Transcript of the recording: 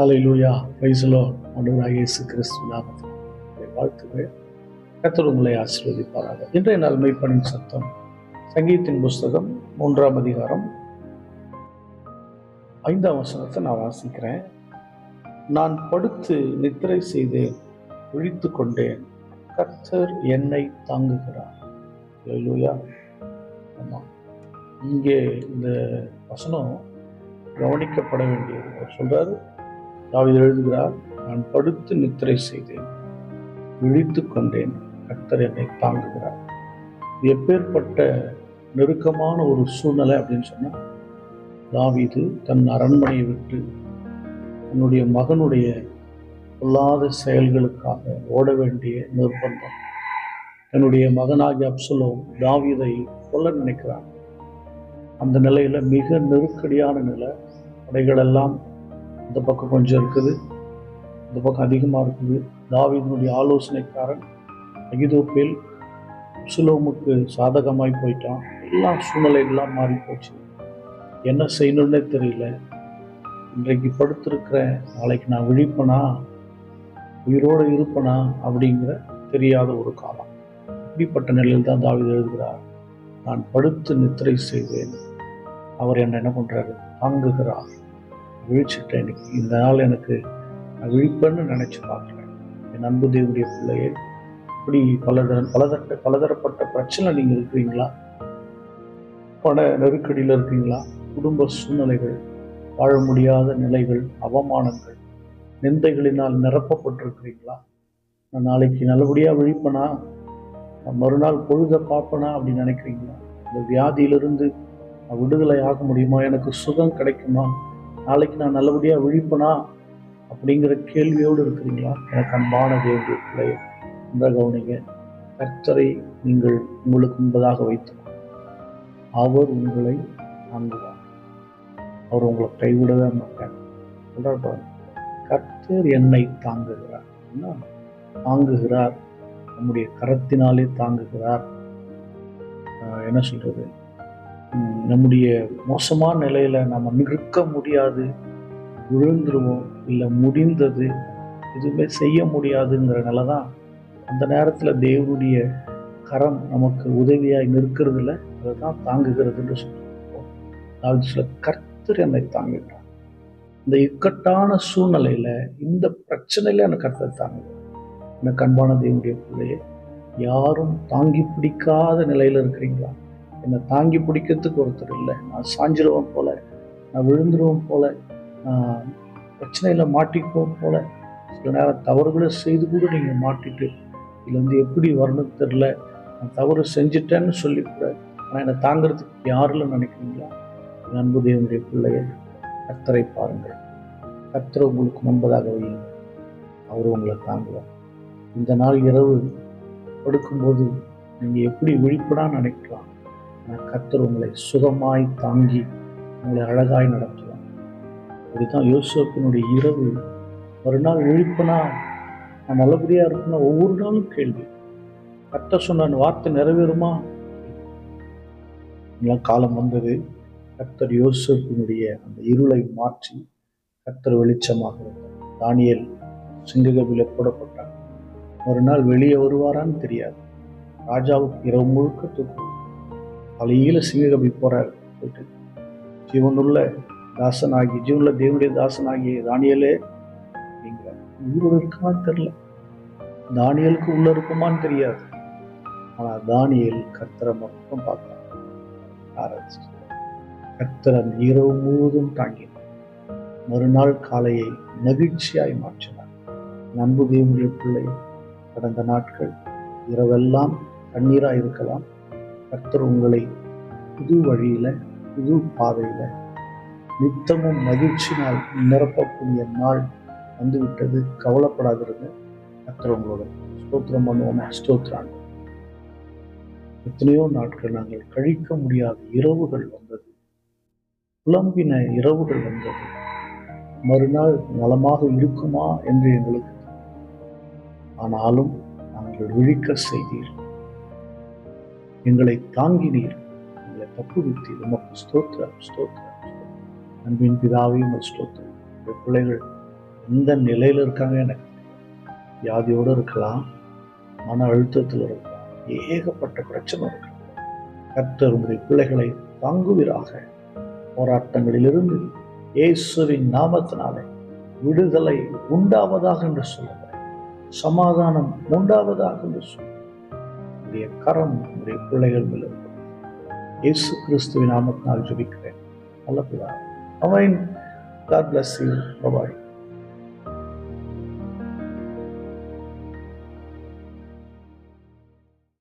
Hallelujah, praise the Lord. ஆண்டவராகிய இயேசு கிறிஸ்து நாமத்தில் வாழ்த்துக்கள். கர்த்தர் உங்களை ஆசீர்வதிப்பாராக. இன்றைய நாள் மெய்ப்பனின் சத்தம் சங்கீதத்தின் புஸ்தகம் 3ஆம் அதிகாரம் 5ஆம் வசனத்தை நான் வாசிக்கிறேன். நான் படுத்து நித்திரை செய்தேன், விழித்து கொண்டேன், கர்த்தர் என்னை தாங்குகிறார். ஹல்லேலூயா. ஆமாம், இங்கே இந்த வசனம் கவனிக்கப்பட வேண்டியது. அவர் சொல்றாரு, தாவீது எழுதுகிறார், நான் படுத்து நித்திரை செய்தேன், விழித்து கொண்டேன், கர்த்தர் என்னை தாங்குகிறார். எப்பேற்பட்ட நெருக்கமான ஒரு சூழ்நிலை அப்படின்னு சொன்னா, தாவீது தன் அரண்மனையை விட்டு தன்னுடைய மகனுடைய பொல்லாத செயல்களுக்காக ஓட வேண்டிய நிர்பந்தம். தன்னுடைய மகனாகிய அப்சலோம் தாவீதை கொல்ல நினைக்கிறான். அந்த நிலையில மிக நெருக்கடியான நிலை. படைகள் எல்லாம் இந்த பக்கம் கொஞ்சம் இருக்குது, இந்த பக்கம் அதிகமாக இருக்குது. தாவீதினுடைய ஆலோசனைக்காரன் அகிதோப்பேல் அப்சலோமுக்கு சாதகமாய் போயிட்டான். எல்லாம் சூழ்நிலைகள்லாம் மாறி போச்சு. என்ன செய்யணும்னே தெரியல. இன்றைக்கு படுத்திருக்கிறேன், நாளைக்கு நான் விழிப்பனா, உயிரோடு இருப்பனா அப்படிங்கிற தெரியாத ஒரு காலம். இப்படிப்பட்ட நிலையில் தான் தாவீது எழுதுகிறார், நான் படுத்து நித்திரை செய்தேன், அவர் என்ன பண்றாரு, தாங்குகிறார். விழிச்சுட்டேன். இன்னைக்கு இந்த நாள் எனக்கு நான் விழிப்பேன்னு நினைச்சு பார்க்குறேன். என் அன்பு தேவனுடைய பிள்ளையே, இப்படி பலதரப்பட்ட பிரச்சனை நீங்க இருக்கிறீங்களா? பண நெருக்கடியில் இருக்கீங்களா? குடும்ப சூழ்நிலைகள், வாழ முடியாத நிலைகள், அவமானங்கள், நிந்தைகளினால் நிரப்பப்பட்டிருக்கிறீங்களா? நான் நாளைக்கு நல்லபடியாக விழிப்பனா, நான் மறுநாள் பொழுத பார்ப்பனா அப்படின்னு நினைக்கிறீங்களா? இந்த வியாதியிலிருந்து நான் விடுதலை ஆக முடியுமா? எனக்கு சுகம் கிடைக்குமா? நாளைக்கு நான் நல்லபடியாக விழிப்பனா அப்படிங்கிற கேள்வியோடு இருக்கிறீங்களா? எனக்கு அன்பான தேவனுடைய பிள்ளையை இந்த கவனிங்க. கர்த்தரை நீங்கள் உங்களுக்கு முன்பதாக வைத்து அவர் உங்களை தாங்குவார். அவர் உங்களை கைவிடவே மாட்டார். சொல்றார், கர்த்தர் என்னை தாங்குகிறார். தாங்குகிறார், நம்முடைய கரத்தினாலே தாங்குகிறார். என்ன சொல்றது, நம்முடைய மோசமான நிலையில நம்ம நிற்க முடியாது, விழுந்துருவோம், இல்லை முடிந்தது, எதுவுமே செய்ய முடியாதுங்கிற நிலை தான். அந்த நேரத்தில் தேவனுடைய கரம் நமக்கு உதவியாய் நிற்கிறதுல அதை தான் தாங்குகிறதுன்னு சொல்லுவோம். சில கர்த்தர் என்னை தாங்குகிறார். இந்த இக்கட்டான சூழ்நிலையில, இந்த பிரச்சனையில எனக்கு கர்த்தர் தாங்குகிறார். எனக்கு அன்பான தேவனுடைய பிள்ளையே, யாரும் தாங்கி பிடிக்காத நிலையில இருக்கிறீங்களா? என்னை தாங்கி பிடிக்கிறதுக்கு ஒருத்தர் இல்லை, நான் சாஞ்சிருவேன் போல, நான் விழுந்துருவேன் போல, நான் பிரச்சனையில் மாட்டிக்குவோம் போல, சில நேரம் தவறுகளை செய்து கூட நீங்கள் மாட்டிட்டு இதுலேருந்து எப்படி வரணும்னு தெரில, நான் தவறு செஞ்சுட்டேன்னு சொல்லிக்கூட ஆனால் என்னை தாங்கிறதுக்கு யாரில் நினைக்கிறீங்களா? அன்பு தேவனுடைய பிள்ளையை, கர்த்தரை பாருங்கள். கர்த்தரை உங்களுக்கு முன்பதாக வையுங்க, அவர் உங்களை தாங்குவார். இந்த நாள் இரவு படுக்கும்போது நீங்கள் எப்படி விழிப்படான்னு நினைக்கலாம், ஆனால் கர்த்தர் உங்களை சுகமாய் தாங்கி உங்களை அழகாய் நடத்துவார். அப்படிதான் யோசேப்பினுடைய இரவு. மறுநாள் விழிப்பனா, நான் நல்லபடியாக இருக்குன்னா ஒவ்வொரு நாளும் கேள்வி, கர்த்தர் சொன்ன வார்த்தை நிறைவேறுமா? காலம் வந்தது. கர்த்தர் யோசேப்பினுடைய அந்த இருளை மாற்றி கர்த்தர் வெளிச்சமாக இருந்தார். தானியேல் சிங்ககபில போடப்பட்டார். மறுநாள் வெளியே வருவாரான்னு தெரியாது. ராஜாவுக்கு இரவு முழுக்க தூக்கம். காலையில சிங்ககபி போறார். போயிட்டு ஜீவனுள்ள தாசனாகி, ஜீவனுள்ள தேவனுடைய தாசனாகி தானியேலே அப்படிங்கிறார். உயிரோடு இருக்கான்னு தெரியல, தானியேலுக்கு உள்ள இருக்குமான்னு தெரியாது. ஆனா தானியேல் கர்த்தரை மட்டும் பார்த்தார். கர்த்தர் அந்த இரவு முழுவதும் தாங்கினார். மறுநாள் காலையை மகிழ்ச்சியாய் மாற்றினார். அன்பு தேவனுடைய பிள்ளை, கடந்த நாட்கள் இரவெல்லாம் கண்ணீராக இருக்கலாம். கர்த்தர் உங்களை புது வழியில, புது பாதையில நித்தமும் மகிழ்ச்சினால் நிரப்பக்கூடிய நாள் வந்துவிட்டது. கவலைப்படாதிருங்க. கர்த்தர் உங்களோட ஸ்தோத்திரம் பண்ணுவோம். ஸ்தோத்திரம். எத்தனையோ நாட்கள் நாங்கள் கழிக்க முடியாத இரவுகள் வந்தது, புலம்பின இரவுகள் வந்தது. மறுநாள் நலமாக இருக்குமா என்று எங்களுக்கு, ஆனாலும் நாங்கள் விழிக்க செய்தீர், எங்களை தாங்கினீர், எங்களை தப்புவித்தீர். உமக்கு ஸ்தோத்திரம், ஸ்தோத்திரம். அன்பின் பிதாவே, உமக்கு ஸ்தோத்திரம். பிள்ளைகள் எந்த நிலையில் இருக்காங்க எனக்கு, வியாதியோடு இருக்கலாம், மன அழுத்தத்தில் இருக்கலாம், ஏகப்பட்ட பிரச்சனை இருக்கலாம். கர்த்தர் உங்களுடைய பிள்ளைகளை தாங்குவீராக. போராட்டங்களிலிருந்து இயேசுவின் நாமத்தினாலே விடுதலை உண்டாவதாக என்று சொல்லுகிறேன். சமாதானம் உண்டாவதாக என்று சொல்லுகிறேன். உடைய கரம் உடைய பிள்ளைகள் மேல் இருக்கும். இயேசு கிறிஸ்துவின் நாமத்தினால் ஜெபிக்கிறேன். நல்ல பிதாவே. ஆமென். God bless you. Bye bye.